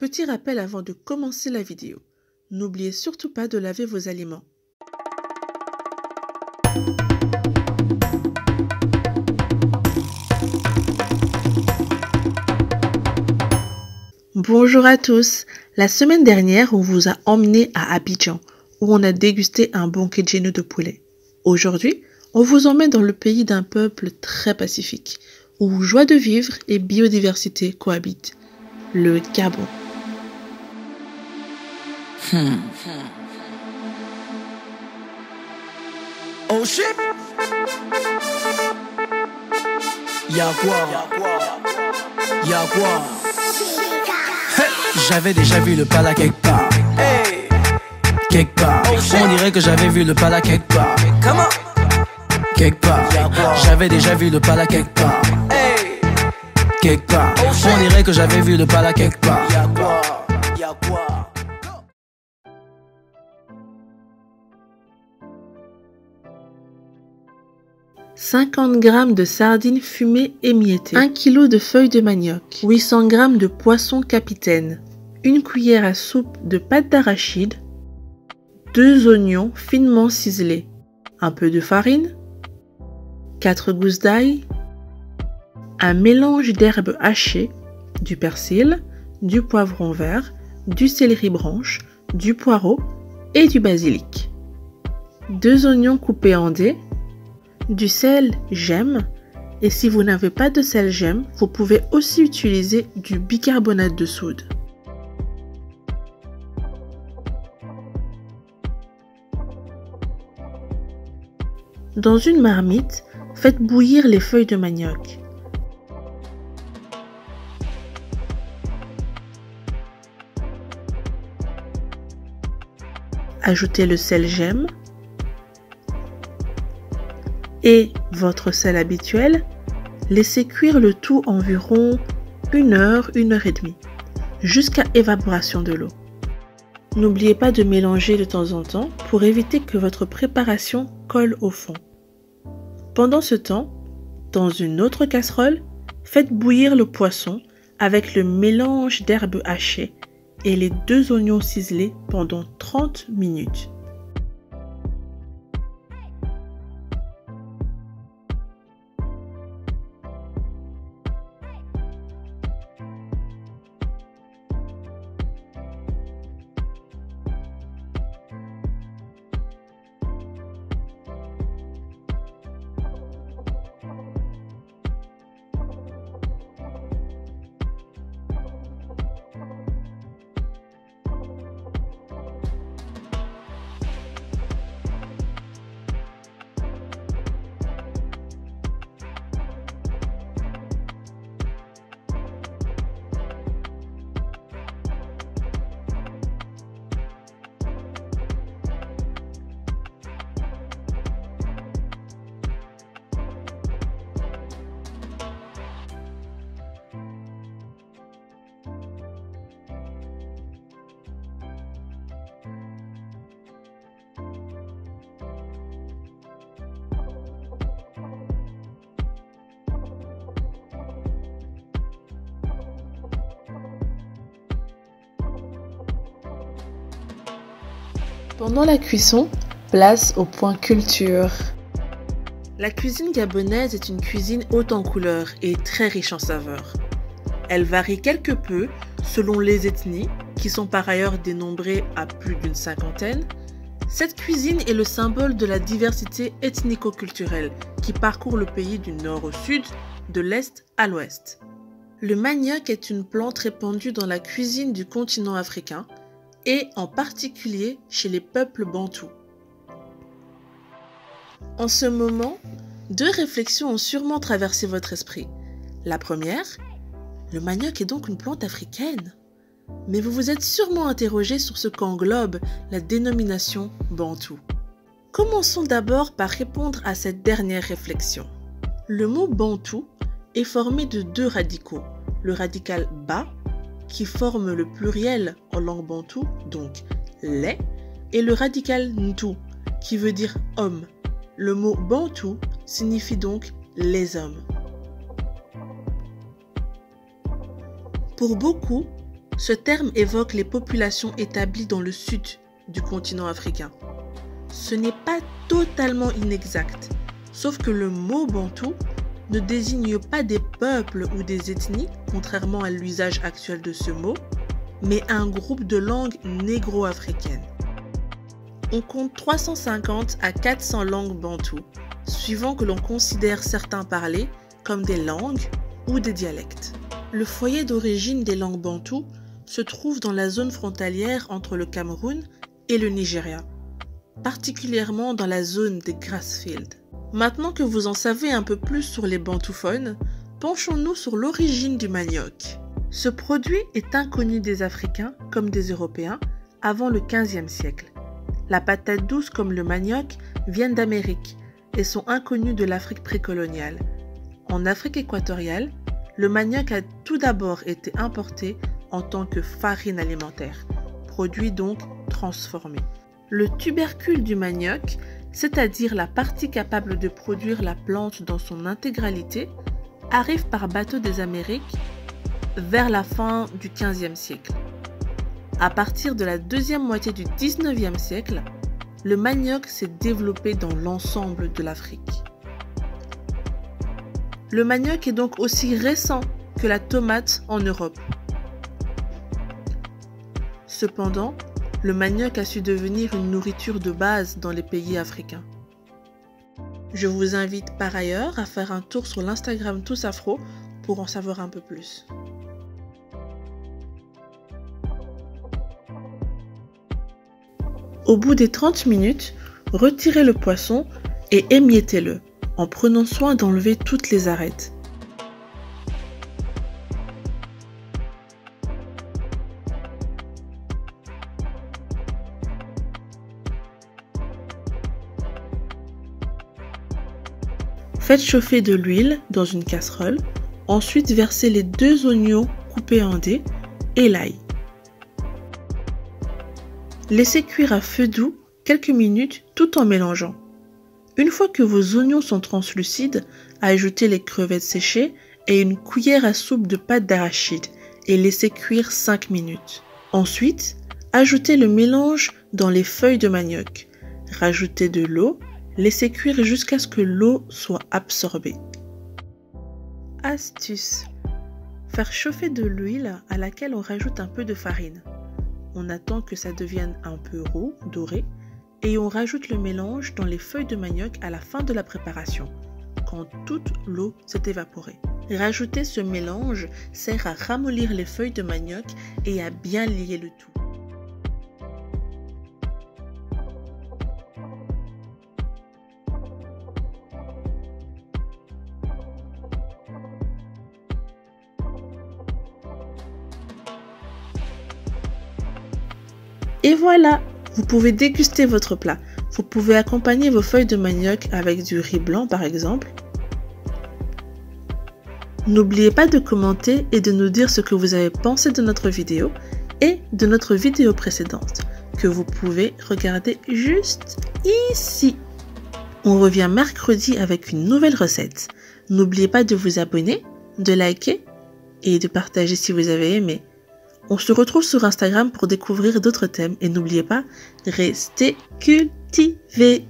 Petit rappel avant de commencer la vidéo. N'oubliez surtout pas de laver vos aliments. Bonjour à tous. La semaine dernière, on vous a emmené à Abidjan, où on a dégusté un bon kedjeno de poulet. Aujourd'hui, on vous emmène dans le pays d'un peuple très pacifique, où joie de vivre et biodiversité cohabitent, le Gabon. Oh shit! Y'a quoi? Hey. J'avais déjà vu le pala quelque part. Hey. Quelque part. Oh, on dirait que j'avais vu le pala quelque part. Comment? Quelque part. J'avais déjà vu le pala quelque part. Hey. Quelque part. Oh, on dirait que j'avais vu le pala quelque part. Y'a quoi? 50 g de sardines fumées émiettées, 1 kg de feuilles de manioc, 800 g de poisson capitaine, 1 cuillère à soupe de pâte d'arachide, 2 oignons finement ciselés, un peu de farine, 4 gousses d'ail, un mélange d'herbes hachées, du persil, du poivron vert, du céleri branche, du poireau et du basilic, 2 oignons coupés en dés, du sel gemme, et si vous n'avez pas de sel gemme, vous pouvez aussi utiliser du bicarbonate de soude. Dans une marmite, faites bouillir les feuilles de manioc. Ajoutez le sel gemme et votre sel habituel. Laissez cuire le tout environ 1 heure, 1 heure et demie, jusqu'à évaporation de l'eau. N'oubliez pas de mélanger de temps en temps pour éviter que votre préparation colle au fond. Pendant ce temps, dans une autre casserole, faites bouillir le poisson avec le mélange d'herbes hachées et les 2 oignons ciselés pendant 30 minutes. Pendant la cuisson, place au point culture. La cuisine gabonaise est une cuisine haute en couleurs et très riche en saveurs. Elle varie quelque peu selon les ethnies, qui sont par ailleurs dénombrées à plus d'une 50aine. Cette cuisine est le symbole de la diversité ethnico-culturelle qui parcourt le pays du nord au sud, de l'est à l'ouest. Le manioc est une plante répandue dans la cuisine du continent africain, et en particulier chez les peuples bantous. En ce moment, 2 réflexions ont sûrement traversé votre esprit. La première, le manioc est donc une plante africaine. Mais vous vous êtes sûrement interrogé sur ce qu'englobe la dénomination bantou. Commençons d'abord par répondre à cette dernière réflexion. Le mot bantou est formé de 2 radicaux, le radical ba, qui forme le pluriel en langue bantou, donc les, et le radical ntou, qui veut dire homme. Le mot bantou signifie donc les hommes. Pour beaucoup, Ce terme évoque les populations établies dans le sud du continent africain. Ce n'est pas totalement inexact, sauf que le mot bantou ne désigne pas des peuples ou des ethnies, contrairement à l'usage actuel de ce mot, mais un groupe de langues négro-africaines. On compte 350 à 400 langues bantoues, suivant que l'on considère certains parlés comme des langues ou des dialectes. Le foyer d'origine des langues bantoues se trouve dans la zone frontalière entre le Cameroun et le Nigeria, particulièrement dans la zone des Grassfields. Maintenant que vous en savez un peu plus sur les bantouphones, penchons-nous sur l'origine du manioc. Ce produit est inconnu des Africains comme des Européens avant le XVe siècle. La patate douce comme le manioc viennent d'Amérique et sont inconnus de l'Afrique précoloniale. En Afrique équatoriale, le manioc a tout d'abord été importé en tant que farine alimentaire, produit donc transformé. Le tubercule du manioc, c'est-à-dire la partie capable de produire la plante dans son intégralité, arrive par bateau des Amériques vers la fin du XVe siècle. À partir de la deuxième moitié du XIXe siècle, le manioc s'est développé dans l'ensemble de l'Afrique. Le manioc est donc aussi récent que la tomate en Europe. Cependant, le manioc a su devenir une nourriture de base dans les pays africains. Je vous invite par ailleurs à faire un tour sur l'Instagram TousAfro pour en savoir un peu plus. Au bout des 30 minutes, retirez le poisson et émiettez-le, en prenant soin d'enlever toutes les arêtes. Faites chauffer de l'huile dans une casserole, ensuite versez les 2 oignons coupés en dés et l'ail. Laissez cuire à feu doux quelques minutes tout en mélangeant. Une fois que vos oignons sont translucides, ajoutez les crevettes séchées et une cuillère à soupe de pâte d'arachide et laissez cuire 5 minutes. Ensuite, ajoutez le mélange dans les feuilles de manioc. Rajoutez de l'eau. Laissez cuire jusqu'à ce que l'eau soit absorbée. Astuce: faire chauffer de l'huile à laquelle on rajoute un peu de farine. On attend que ça devienne un peu roux, doré, et on rajoute le mélange dans les feuilles de manioc à la fin de la préparation, quand toute l'eau s'est évaporée. Rajouter ce mélange sert à ramollir les feuilles de manioc et à bien lier le tout. Et voilà, vous pouvez déguster votre plat. Vous pouvez accompagner vos feuilles de manioc avec du riz blanc par exemple. N'oubliez pas de commenter et de nous dire ce que vous avez pensé de notre vidéo et de notre vidéo précédente, que vous pouvez regarder juste ici. On revient mercredi avec une nouvelle recette. N'oubliez pas de vous abonner, de liker et de partager si vous avez aimé. On se retrouve sur Instagram pour découvrir d'autres thèmes et n'oubliez pas, restez cultivés.